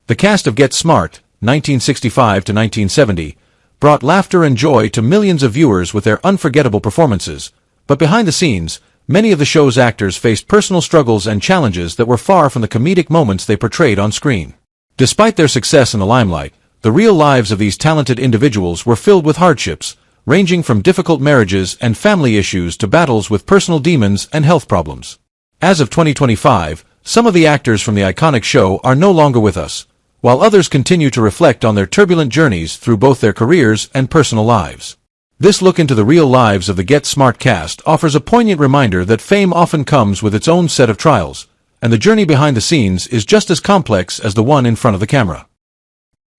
The cast of Get Smart, 1965 to 1970, brought laughter and joy to millions of viewers with their unforgettable performances, but behind the scenes, many of the show's actors faced personal struggles and challenges that were far from the comedic moments they portrayed on screen. Despite their success in the limelight, the real lives of these talented individuals were filled with hardships, ranging from difficult marriages and family issues to battles with personal demons and health problems. As of 2025, some of the actors from the iconic show are no longer with us, while others continue to reflect on their turbulent journeys through both their careers and personal lives. This look into the real lives of the Get Smart cast offers a poignant reminder that fame often comes with its own set of trials, and the journey behind the scenes is just as complex as the one in front of the camera.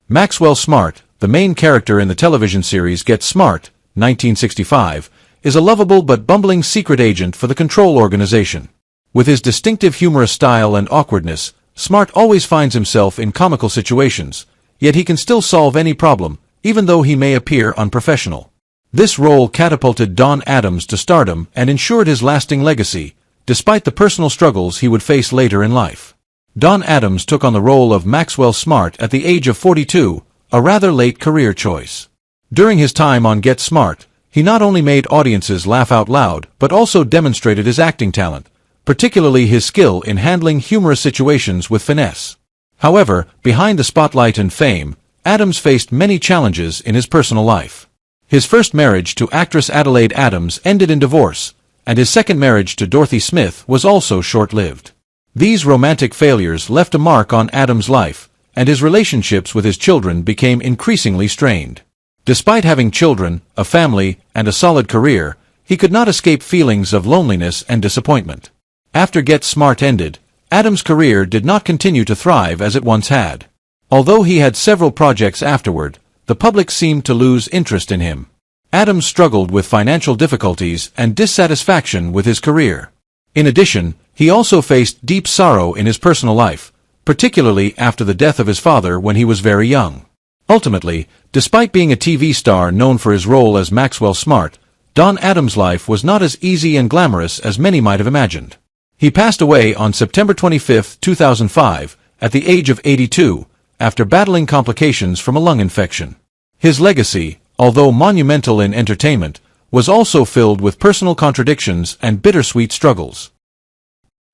Maxwell Smart, the main character in the television series Get Smart, 1965, is a lovable but bumbling secret agent for the Control Organization. With his distinctive humorous style and awkwardness, Smart always finds himself in comical situations, yet he can still solve any problem, even though he may appear unprofessional. This role catapulted Don Adams to stardom and ensured his lasting legacy, despite the personal struggles he would face later in life. Don Adams took on the role of Maxwell Smart at the age of 42, a rather late career choice. During his time on Get Smart, he not only made audiences laugh out loud, but also demonstrated his acting talent, particularly his skill in handling humorous situations with finesse. However, behind the spotlight and fame, Adams faced many challenges in his personal life. His first marriage to actress Adelaide Adams ended in divorce, and his second marriage to Dorothy Smith was also short-lived. These romantic failures left a mark on Adams' life, and his relationships with his children became increasingly strained. Despite having children, a family, and a solid career, he could not escape feelings of loneliness and disappointment. After Get Smart ended, Adams' career did not continue to thrive as it once had. Although he had several projects afterward, the public seemed to lose interest in him. Adams struggled with financial difficulties and dissatisfaction with his career. In addition, he also faced deep sorrow in his personal life, particularly after the death of his father when he was very young. Ultimately, despite being a TV star known for his role as Maxwell Smart, Don Adams' life was not as easy and glamorous as many might have imagined. He passed away on September 25, 2005, at the age of 82, after battling complications from a lung infection. His legacy, although monumental in entertainment, was also filled with personal contradictions and bittersweet struggles.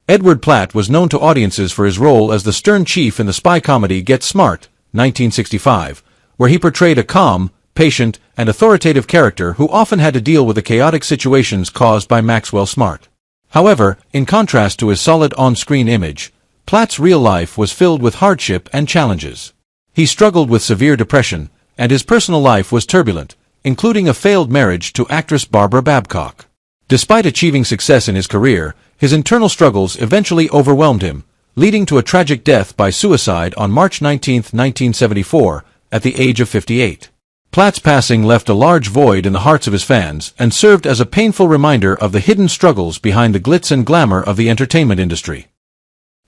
Edward Platt was known to audiences for his role as the stern chief in the spy comedy Get Smart, 1965, where he portrayed a calm, patient, and authoritative character who often had to deal with the chaotic situations caused by Maxwell Smart. However, in contrast to his solid on-screen image, Platt's real life was filled with hardship and challenges. He struggled with severe depression, and his personal life was turbulent, including a failed marriage to actress Barbara Babcock. Despite achieving success in his career, his internal struggles eventually overwhelmed him, leading to a tragic death by suicide on March 19, 1974, at the age of 58. Platt's passing left a large void in the hearts of his fans and served as a painful reminder of the hidden struggles behind the glitz and glamour of the entertainment industry.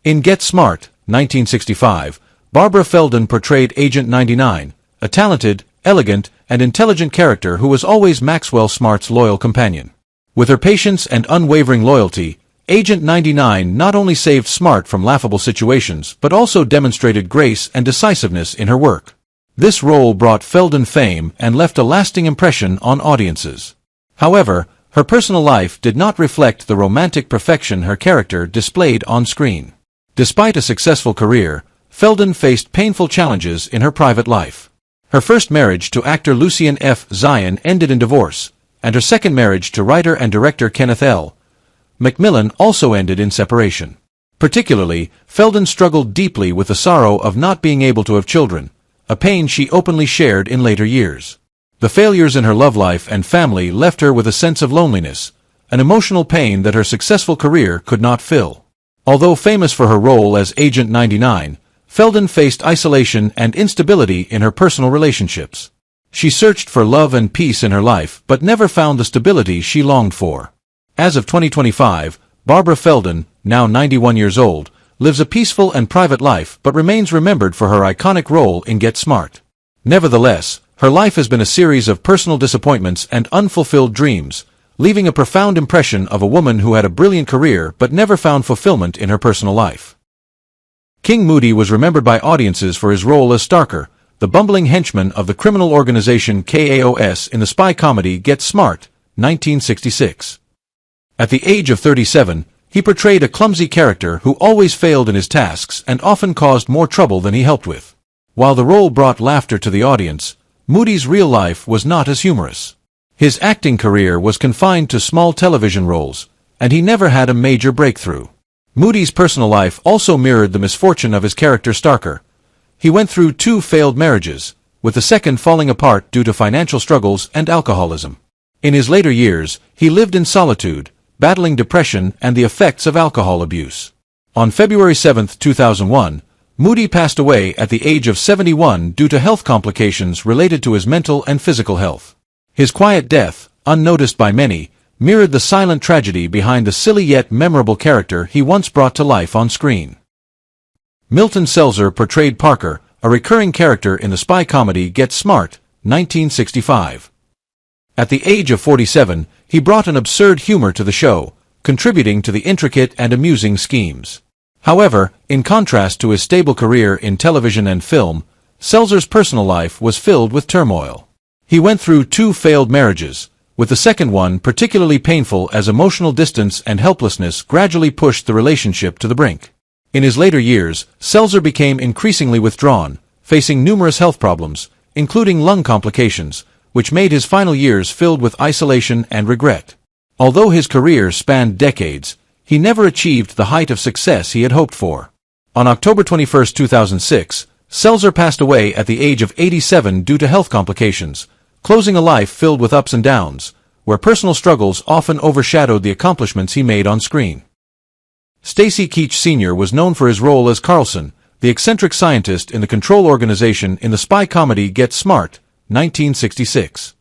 In Get Smart, 1965, Barbara Feldon portrayed Agent 99, a talented, elegant, and intelligent character who was always Maxwell Smart's loyal companion. With her patience and unwavering loyalty, Agent 99 not only saved Smart from laughable situations but also demonstrated grace and decisiveness in her work. This role brought Feldon fame and left a lasting impression on audiences. However, her personal life did not reflect the romantic perfection her character displayed on screen. Despite a successful career, Feldon faced painful challenges in her private life. Her first marriage to actor Lucien F. Zion ended in divorce, and her second marriage to writer and director Kenneth L. Macmillan also ended in separation. Particularly, Feldon struggled deeply with the sorrow of not being able to have children, a pain she openly shared in later years. The failures in her love life and family left her with a sense of loneliness, an emotional pain that her successful career could not fill. Although famous for her role as Agent 99, Feldon faced isolation and instability in her personal relationships. She searched for love and peace in her life but never found the stability she longed for. As of 2025, Barbara Feldon, now 91 years old, lives a peaceful and private life but remains remembered for her iconic role in Get Smart. Nevertheless, her life has been a series of personal disappointments and unfulfilled dreams, leaving a profound impression of a woman who had a brilliant career but never found fulfillment in her personal life. King Moody was remembered by audiences for his role as Starker, the bumbling henchman of the criminal organization KAOS in the spy comedy Get Smart, 1966. At the age of 37, he portrayed a clumsy character who always failed in his tasks and often caused more trouble than he helped with. While the role brought laughter to the audience, Moody's real life was not as humorous. His acting career was confined to small television roles, and he never had a major breakthrough. Moody's personal life also mirrored the misfortune of his character Starker. He went through 2 failed marriages, with the second falling apart due to financial struggles and alcoholism. In his later years, he lived in solitude, battling depression and the effects of alcohol abuse. On February 7, 2001, Moody passed away at the age of 71 due to health complications related to his mental and physical health. His quiet death, unnoticed by many, mirrored the silent tragedy behind the silly yet memorable character he once brought to life on screen. Milton Seltzer portrayed Parker, a recurring character in the spy comedy Get Smart, 1965. At the age of 47, he brought an absurd humor to the show, contributing to the intricate and amusing schemes. However, in contrast to his stable career in television and film, Seltzer's personal life was filled with turmoil. He went through 2 failed marriages, with the second one particularly painful as emotional distance and helplessness gradually pushed the relationship to the brink. In his later years, Seltzer became increasingly withdrawn, facing numerous health problems, including lung complications, which made his final years filled with isolation and regret. Although his career spanned decades, he never achieved the height of success he had hoped for. On October 21, 2006, Seltzer passed away at the age of 87 due to health complications, closing a life filled with ups and downs, where personal struggles often overshadowed the accomplishments he made on screen. Stacy Keach Sr. was known for his role as Carlson, the eccentric scientist in the control organization in the spy comedy Get Smart, 1966.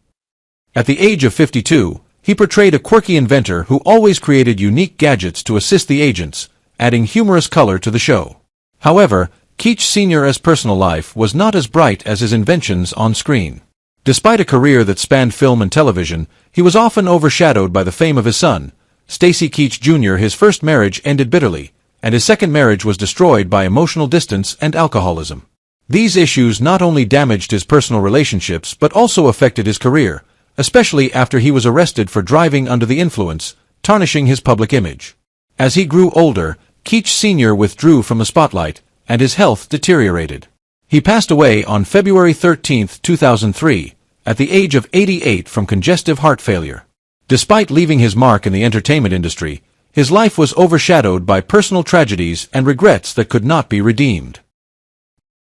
At the age of 52, he portrayed a quirky inventor who always created unique gadgets to assist the agents, adding humorous color to the show. However, Keach Sr.'s personal life was not as bright as his inventions on screen. Despite a career that spanned film and television, he was often overshadowed by the fame of his son, Stacy Keach Jr. His first marriage ended bitterly, and his second marriage was destroyed by emotional distance and alcoholism. These issues not only damaged his personal relationships but also affected his career, especially after he was arrested for driving under the influence, tarnishing his public image. As he grew older, Keach Sr. withdrew from the spotlight, and his health deteriorated. He passed away on February 13, 2003, at the age of 88 from congestive heart failure. Despite leaving his mark in the entertainment industry, his life was overshadowed by personal tragedies and regrets that could not be redeemed.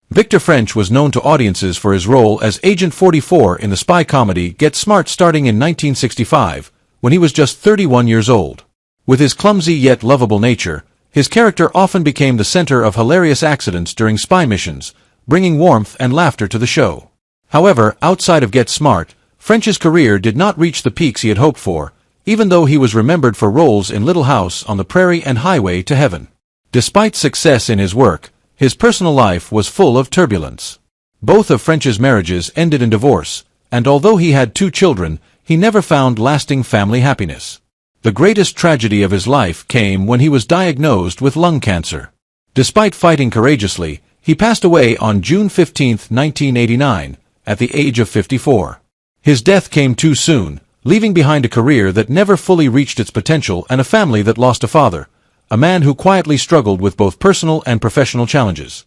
Victor French was known to audiences for his role as Agent 44 in the spy comedy Get Smart starting in 1965, when he was just 31 years old. With his clumsy yet lovable nature, his character often became the center of hilarious accidents during spy missions, bringing warmth and laughter to the show. However, outside of Get Smart, French's career did not reach the peaks he had hoped for, even though he was remembered for roles in Little House on the Prairie and Highway to Heaven. Despite success in his work, his personal life was full of turbulence. Both of French's marriages ended in divorce, and although he had 2 children, he never found lasting family happiness. The greatest tragedy of his life came when he was diagnosed with lung cancer. Despite fighting courageously, he passed away on June 15, 1989, at the age of 54. His death came too soon, leaving behind a career that never fully reached its potential and a family that lost a father, a man who quietly struggled with both personal and professional challenges.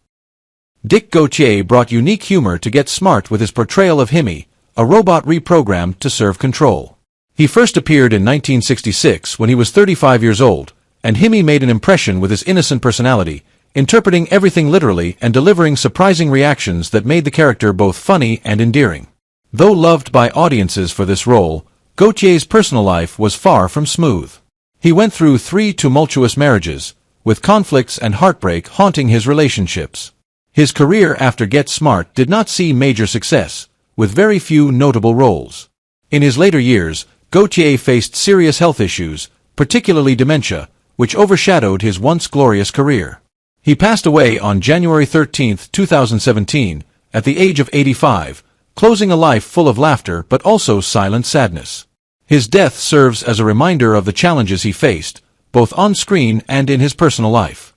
Dick Gautier brought unique humor to Get Smart with his portrayal of Himi, a robot reprogrammed to serve control. He first appeared in 1966 when he was 35 years old, and Himi made an impression with his innocent personality, interpreting everything literally and delivering surprising reactions that made the character both funny and endearing. Though loved by audiences for this role, Gautier's personal life was far from smooth. He went through 3 tumultuous marriages, with conflicts and heartbreak haunting his relationships. His career after Get Smart did not see major success, with very few notable roles. In his later years, Gautier faced serious health issues, particularly dementia, which overshadowed his once glorious career. He passed away on January 13, 2017, at the age of 85, closing a life full of laughter but also silent sadness. His death serves as a reminder of the challenges he faced, both on screen and in his personal life.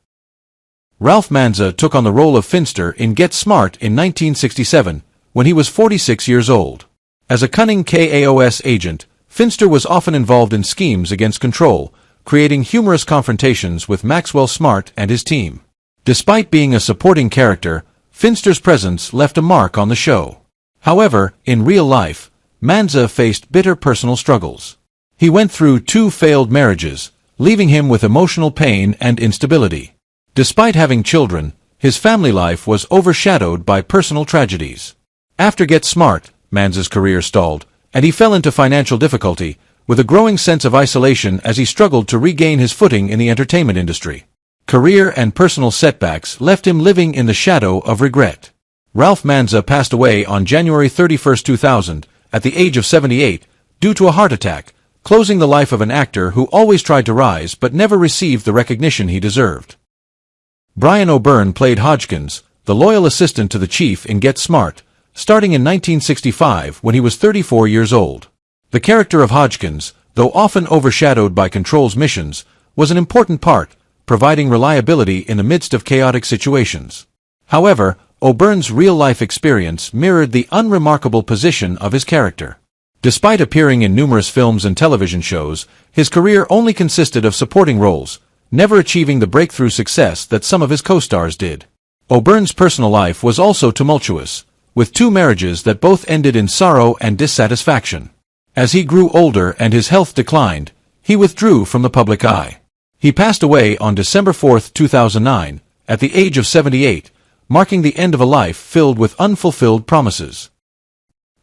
Ralph Manza took on the role of Finster in Get Smart in 1967, when he was 46 years old. As a cunning KAOS agent, Finster was often involved in schemes against control, creating humorous confrontations with Maxwell Smart and his team. Despite being a supporting character, Finster's presence left a mark on the show. However, in real life, Manza faced bitter personal struggles. He went through 2 failed marriages, leaving him with emotional pain and instability. Despite having children, his family life was overshadowed by personal tragedies. After Get Smart, Manza's career stalled, and he fell into financial difficulty, with a growing sense of isolation as he struggled to regain his footing in the entertainment industry. Career and personal setbacks left him living in the shadow of regret. Ralph Manza passed away on January 31, 2000, at the age of 78, due to a heart attack, closing the life of an actor who always tried to rise but never received the recognition he deserved. Brian O'Byrne played Hodgkins, the loyal assistant to the chief in Get Smart, starting in 1965 when he was 34 years old. The character of Hodgkins, though often overshadowed by Control's missions, was an important part, providing reliability in the midst of chaotic situations. However, O'Byrne's real-life experience mirrored the unremarkable position of his character. Despite appearing in numerous films and television shows, his career only consisted of supporting roles, never achieving the breakthrough success that some of his co-stars did. O'Byrne's personal life was also tumultuous, with 2 marriages that both ended in sorrow and dissatisfaction. As he grew older and his health declined, he withdrew from the public eye. He passed away on December 4, 2009, at the age of 78, marking the end of a life filled with unfulfilled promises.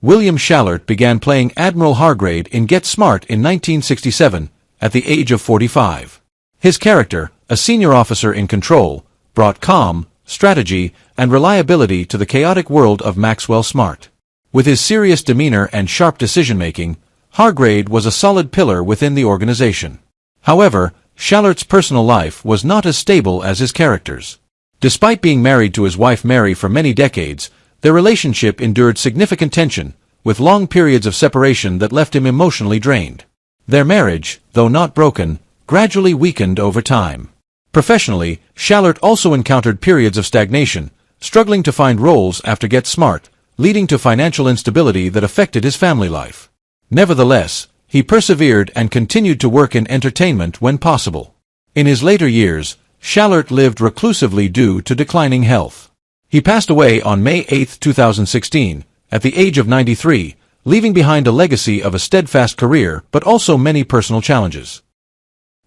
William Schallert began playing Admiral Hargrade in Get Smart in 1967, at the age of 45. His character, a senior officer in Control, brought calm, strategy, and reliability to the chaotic world of Maxwell Smart. With his serious demeanor and sharp decision-making, Hargrade was a solid pillar within the organization. However, Schallert's personal life was not as stable as his character's. Despite being married to his wife Mary for many decades, their relationship endured significant tension, with long periods of separation that left him emotionally drained. Their marriage, though not broken, gradually weakened over time. Professionally, Schallert also encountered periods of stagnation, struggling to find roles after Get Smart, leading to financial instability that affected his family life. Nevertheless, he persevered and continued to work in entertainment when possible. In his later years, Schallert lived reclusively due to declining health. He passed away on May 8, 2016, at the age of 93, leaving behind a legacy of a steadfast career but also many personal challenges.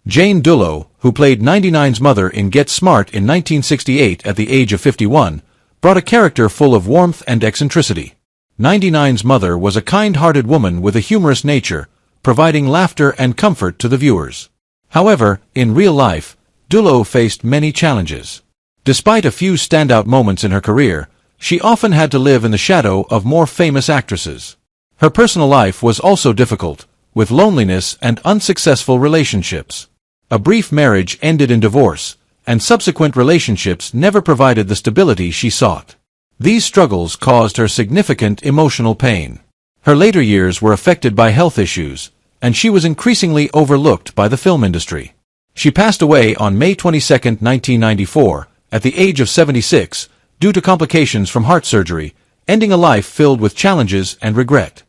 Jane Dullo, who played 99's mother in Get Smart in 1968 at the age of 51, brought a character full of warmth and eccentricity. 99's mother was a kind-hearted woman with a humorous nature, providing laughter and comfort to the viewers. However, in real life, Dullo faced many challenges. Despite a few standout moments in her career, she often had to live in the shadow of more famous actresses. Her personal life was also difficult, with loneliness and unsuccessful relationships. A brief marriage ended in divorce, and subsequent relationships never provided the stability she sought. These struggles caused her significant emotional pain. Her later years were affected by health issues, and she was increasingly overlooked by the film industry. She passed away on May 22, 1994, at the age of 76, due to complications from heart surgery, ending a life filled with challenges and regret.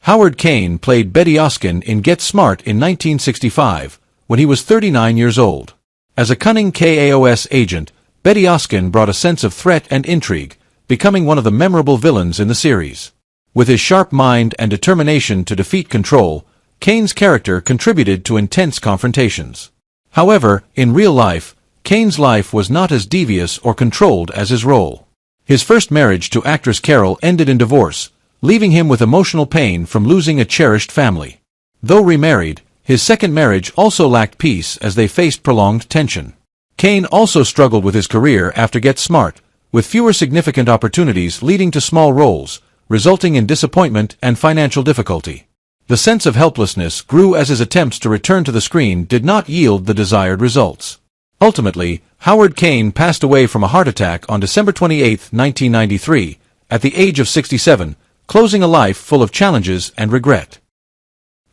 Howard Kane played Betty Oskin in Get Smart in 1965, when he was 39 years old. As a cunning KAOS agent, Betty Oskin brought a sense of threat and intrigue, becoming one of the memorable villains in the series. With his sharp mind and determination to defeat Control, Kane's character contributed to intense confrontations. However, in real life, Kane's life was not as devious or controlled as his role. His first marriage to actress Carol ended in divorce, leaving him with emotional pain from losing a cherished family. Though remarried, his second marriage also lacked peace as they faced prolonged tension. Kane also struggled with his career after Get Smart, with fewer significant opportunities leading to small roles, resulting in disappointment and financial difficulty. The sense of helplessness grew as his attempts to return to the screen did not yield the desired results. Ultimately, Howard Kane passed away from a heart attack on December 28, 1993, at the age of 67, closing a life full of challenges and regret.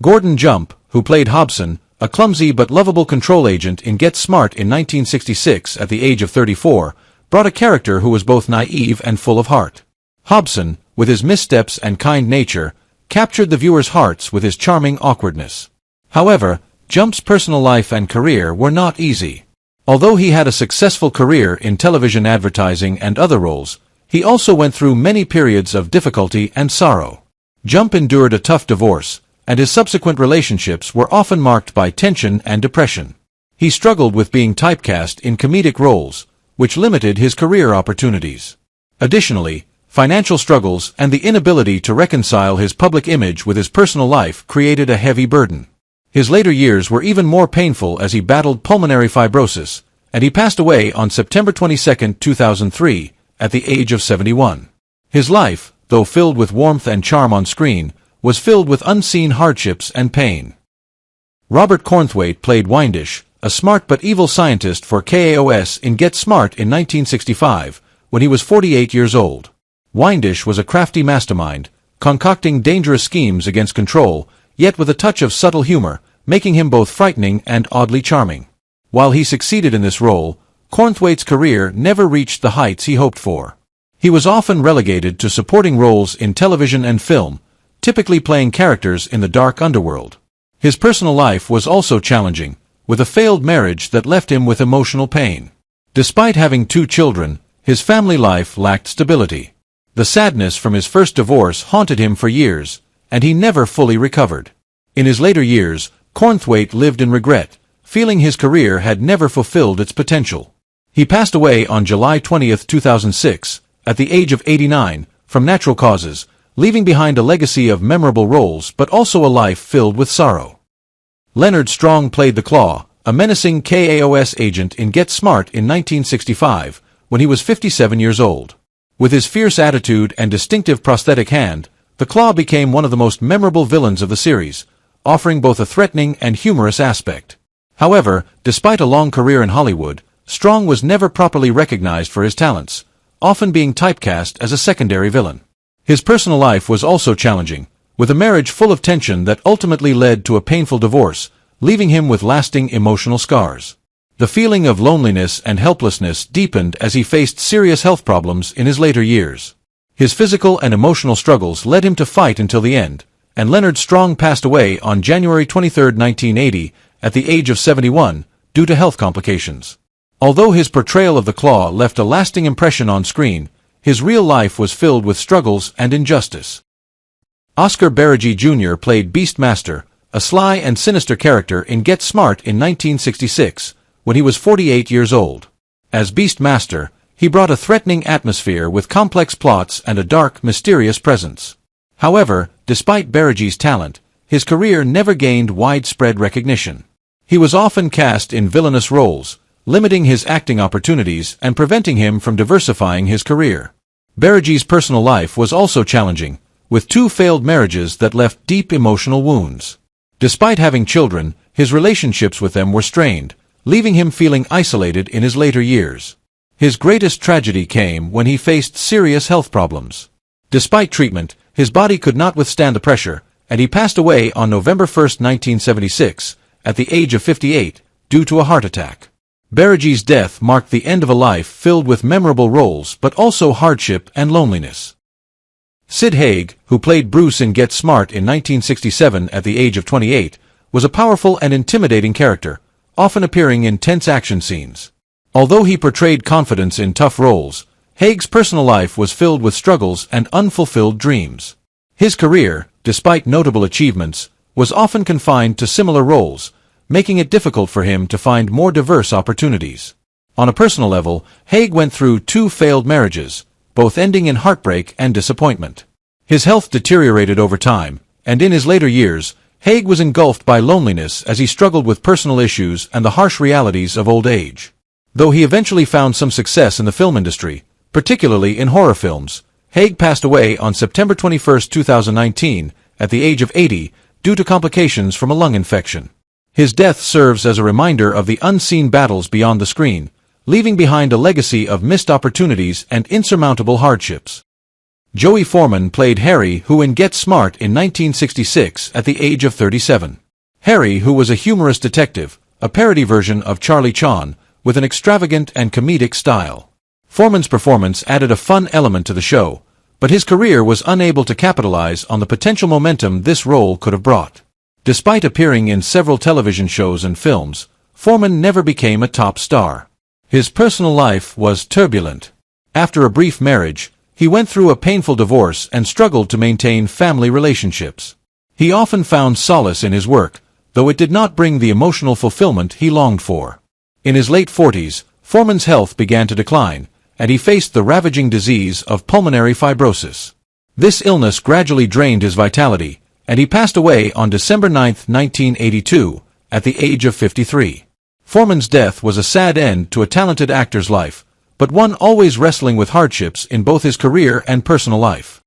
Gordon Jump, who played Hobson, a clumsy but lovable control agent in Get Smart in 1966 at the age of 34, brought a character who was both naive and full of heart. Hobson, with his missteps and kind nature, captured the viewers' hearts with his charming awkwardness. However, Jump's personal life and career were not easy. Although he had a successful career in television advertising and other roles, he also went through many periods of difficulty and sorrow. Jump endured a tough divorce, and his subsequent relationships were often marked by tension and depression. He struggled with being typecast in comedic roles, which limited his career opportunities. Additionally, financial struggles and the inability to reconcile his public image with his personal life created a heavy burden. His later years were even more painful as he battled pulmonary fibrosis, and he passed away on September 22, 2003, at the age of 71. His life, though filled with warmth and charm on screen, was filled with unseen hardships and pain. Robert Cornthwaite played Windish, a smart but evil scientist for KAOS in Get Smart in 1965, when he was 48 years old. Windish was a crafty mastermind, concocting dangerous schemes against control, yet with a touch of subtle humor, making him both frightening and oddly charming. While he succeeded in this role, Cornthwaite's career never reached the heights he hoped for. He was often relegated to supporting roles in television and film, typically playing characters in the dark underworld. His personal life was also challenging, with a failed marriage that left him with emotional pain. Despite having 2 children, his family life lacked stability. The sadness from his first divorce haunted him for years, and he never fully recovered. In his later years, Cornthwaite lived in regret, feeling his career had never fulfilled its potential. He passed away on July 20, 2006, at the age of 89, from natural causes, leaving behind a legacy of memorable roles but also a life filled with sorrow. Leonard Strong played the Claw, a menacing KAOS agent in Get Smart in 1965, when he was 57 years old. With his fierce attitude and distinctive prosthetic hand, the Claw became one of the most memorable villains of the series, offering both a threatening and humorous aspect. However, despite a long career in Hollywood, Strong was never properly recognized for his talents, often being typecast as a secondary villain. His personal life was also challenging, with a marriage full of tension that ultimately led to a painful divorce, leaving him with lasting emotional scars. The feeling of loneliness and helplessness deepened as he faced serious health problems in his later years. His physical and emotional struggles led him to fight until the end, and Leonard Strong passed away on January 23, 1980, at the age of 71, due to health complications. Although his portrayal of the Claw left a lasting impression on screen, his real life was filled with struggles and injustice. Oscar Barragee Jr. played Beastmaster, a sly and sinister character in Get Smart in 1966, when he was 48 years old. As Beastmaster, he brought a threatening atmosphere with complex plots and a dark, mysterious presence. However, despite Barragee's talent, his career never gained widespread recognition. He was often cast in villainous roles, limiting his acting opportunities and preventing him from diversifying his career. Barragee's personal life was also challenging, with 2 failed marriages that left deep emotional wounds. Despite having children, his relationships with them were strained, leaving him feeling isolated in his later years. His greatest tragedy came when he faced serious health problems. Despite treatment, his body could not withstand the pressure, and he passed away on November 1, 1976, at the age of 58, due to a heart attack. Barragee's death marked the end of a life filled with memorable roles but also hardship and loneliness. Sid Haig, who played Bruce in Get Smart in 1967 at the age of 28, was a powerful and intimidating character, often appearing in tense action scenes. Although he portrayed confidence in tough roles, Haig's personal life was filled with struggles and unfulfilled dreams. His career, despite notable achievements, was often confined to similar roles, making it difficult for him to find more diverse opportunities. On a personal level, Haig went through 2 failed marriages, both ending in heartbreak and disappointment. His health deteriorated over time, and in his later years, Haig was engulfed by loneliness as he struggled with personal issues and the harsh realities of old age. Though he eventually found some success in the film industry, particularly in horror films, Haig passed away on September 21, 2019, at the age of 80, due to complications from a lung infection. His death serves as a reminder of the unseen battles beyond the screen, leaving behind a legacy of missed opportunities and insurmountable hardships. Joey Foreman played Harry, who in Get Smart in 1966 at the age of 37. Harry, who was a humorous detective, a parody version of Charlie Chan, with an extravagant and comedic style. Foreman's performance added a fun element to the show, but his career was unable to capitalize on the potential momentum this role could have brought. Despite appearing in several television shows and films, Foreman never became a top star. His personal life was turbulent. After a brief marriage, he went through a painful divorce and struggled to maintain family relationships. He often found solace in his work, though it did not bring the emotional fulfillment he longed for. In his late 40s, Foreman's health began to decline, and he faced the ravaging disease of pulmonary fibrosis. This illness gradually drained his vitality, and he passed away on December 9, 1982, at the age of 53. Foreman's death was a sad end to a talented actor's life, but one always wrestling with hardships in both his career and personal life.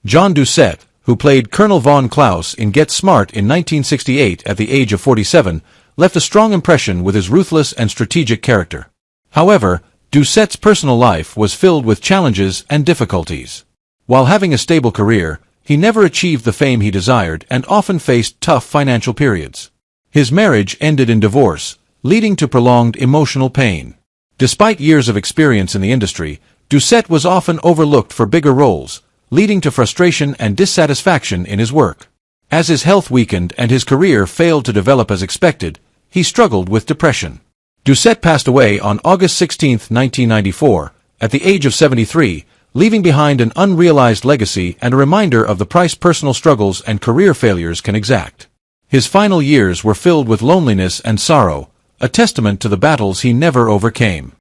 John Doucette, who played Colonel Von Klaus in Get Smart in 1968 at the age of 47, left a strong impression with his ruthless and strategic character. However, Doucette's personal life was filled with challenges and difficulties. While having a stable career, he never achieved the fame he desired and often faced tough financial periods. His marriage ended in divorce, leading to prolonged emotional pain. Despite years of experience in the industry, Doucette was often overlooked for bigger roles, leading to frustration and dissatisfaction in his work. As his health weakened and his career failed to develop as expected, he struggled with depression. Doucette passed away on August 16, 1994, at the age of 73, leaving behind an unrealized legacy and a reminder of the price personal struggles and career failures can exact. His final years were filled with loneliness and sorrow, a testament to the battles he never overcame.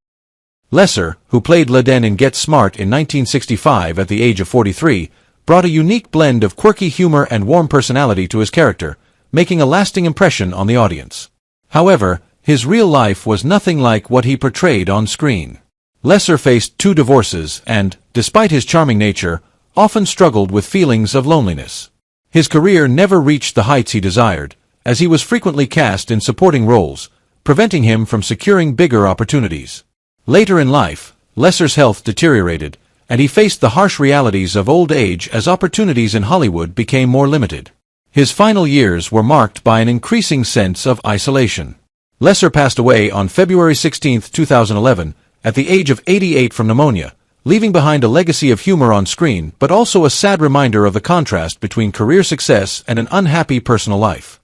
Lesser, who played Laden in Get Smart in 1965 at the age of 43, brought a unique blend of quirky humor and warm personality to his character, making a lasting impression on the audience. However, his real life was nothing like what he portrayed on screen. Lesser faced 2 divorces and, despite his charming nature, often struggled with feelings of loneliness. His career never reached the heights he desired, as he was frequently cast in supporting roles, preventing him from securing bigger opportunities. Later in life, Lesser's health deteriorated, and he faced the harsh realities of old age as opportunities in Hollywood became more limited. His final years were marked by an increasing sense of isolation. Lesser passed away on February 16, 2011, at the age of 88 from pneumonia, leaving behind a legacy of humor on screen but also a sad reminder of the contrast between career success and an unhappy personal life.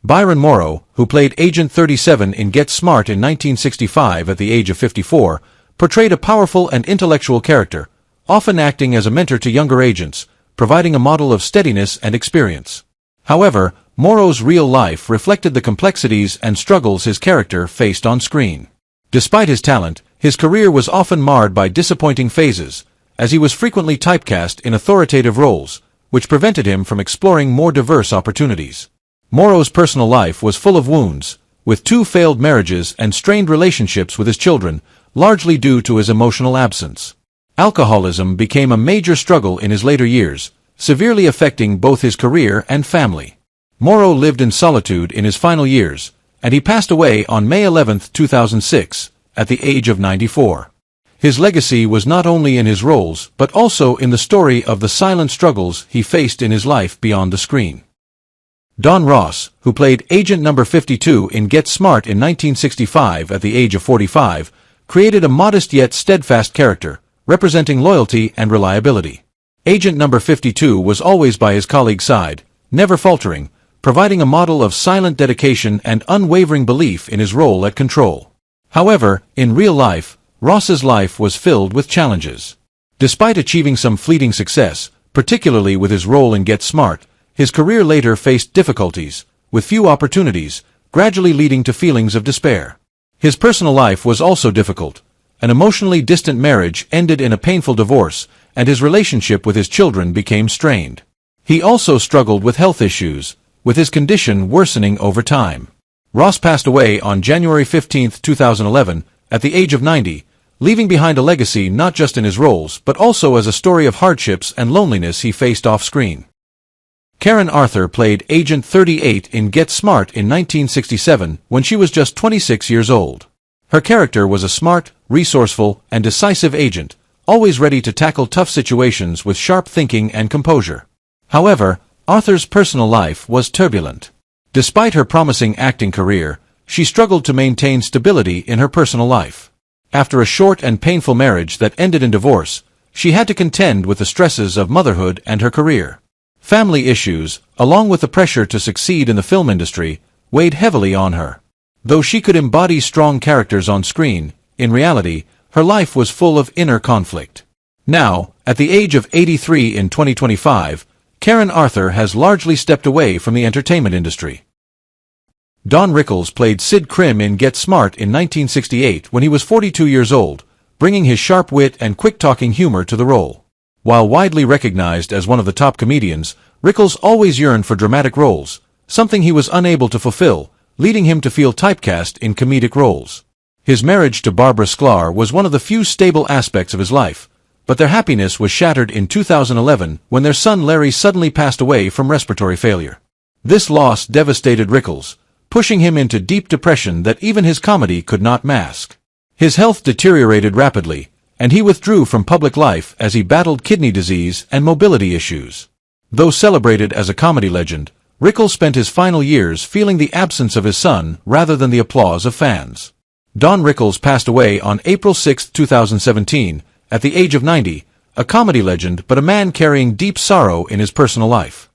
Byron Morrow, who played Agent 37 in Get Smart in 1965 at the age of 54, portrayed a powerful and intellectual character, often acting as a mentor to younger agents, providing a model of steadiness and experience. However, Morrow's real life reflected the complexities and struggles his character faced on screen. Despite his talent, his career was often marred by disappointing phases, as he was frequently typecast in authoritative roles, which prevented him from exploring more diverse opportunities. Morrow's personal life was full of wounds, with 2 failed marriages and strained relationships with his children, largely due to his emotional absence. Alcoholism became a major struggle in his later years, severely affecting both his career and family. Morrow lived in solitude in his final years, and he passed away on May 11, 2006, at the age of 94. His legacy was not only in his roles but also in the story of the silent struggles he faced in his life beyond the screen. Don Ross, who played Agent No. 52 in Get Smart in 1965 at the age of 45, created a modest yet steadfast character, representing loyalty and reliability. Agent No. 52 was always by his colleague's side, never faltering, providing a model of silent dedication and unwavering belief in his role at control. However, in real life, Ross's life was filled with challenges. Despite achieving some fleeting success, particularly with his role in Get Smart, his career later faced difficulties, with few opportunities, gradually leading to feelings of despair. His personal life was also difficult. An emotionally distant marriage ended in a painful divorce, and his relationship with his children became strained. He also struggled with health issues, with his condition worsening over time. Ross passed away on January 15, 2011, at the age of 90, leaving behind a legacy not just in his roles but also as a story of hardships and loneliness he faced off-screen. Karen Arthur played Agent 38 in Get Smart in 1967 when she was just 26 years old. Her character was a smart, resourceful, and decisive agent, always ready to tackle tough situations with sharp thinking and composure. However, Arthur's personal life was turbulent. Despite her promising acting career, she struggled to maintain stability in her personal life. After a short and painful marriage that ended in divorce, she had to contend with the stresses of motherhood and her career. Family issues, along with the pressure to succeed in the film industry, weighed heavily on her. Though she could embody strong characters on screen, in reality, her life was full of inner conflict. Now, at the age of 83 in 2025, Karen Arthur has largely stepped away from the entertainment industry. Don Rickles played Sid Krim in Get Smart in 1968 when he was 42 years old, bringing his sharp wit and quick-talking humor to the role. While widely recognized as one of the top comedians, Rickles always yearned for dramatic roles, something he was unable to fulfill, leading him to feel typecast in comedic roles. His marriage to Barbara Sklar was one of the few stable aspects of his life, but their happiness was shattered in 2011 when their son Larry suddenly passed away from respiratory failure. This loss devastated Rickles, pushing him into deep depression that even his comedy could not mask. His health deteriorated rapidly, and he withdrew from public life as he battled kidney disease and mobility issues. Though celebrated as a comedy legend, Rickles spent his final years feeling the absence of his son rather than the applause of fans. Don Rickles passed away on April 6, 2017, at the age of 90, a comedy legend but a man carrying deep sorrow in his personal life.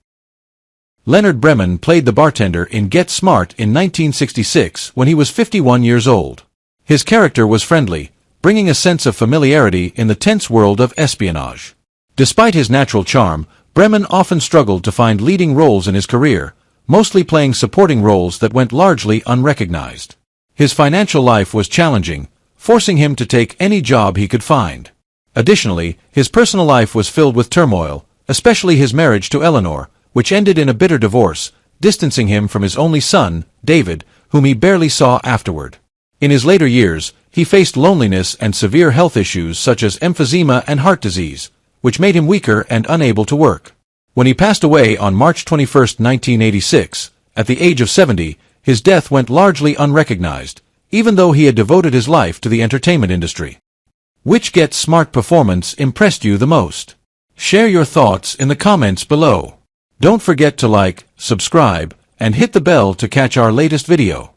Leonard Bremen played the bartender in Get Smart in 1966 when he was 51 years old. His character was friendly, bringing a sense of familiarity in the tense world of espionage. Despite his natural charm, Bremen often struggled to find leading roles in his career, mostly playing supporting roles that went largely unrecognized. His financial life was challenging, forcing him to take any job he could find. Additionally, his personal life was filled with turmoil, especially his marriage to Eleanor, which ended in a bitter divorce, distancing him from his only son, David, whom he barely saw afterward. In his later years, he faced loneliness and severe health issues such as emphysema and heart disease, which made him weaker and unable to work. When he passed away on March 21, 1986, at the age of 70, his death went largely unrecognized, even though he had devoted his life to the entertainment industry. Which Get Smart performance impressed you the most? Share your thoughts in the comments below. Don't forget to like, subscribe, and hit the bell to catch our latest video.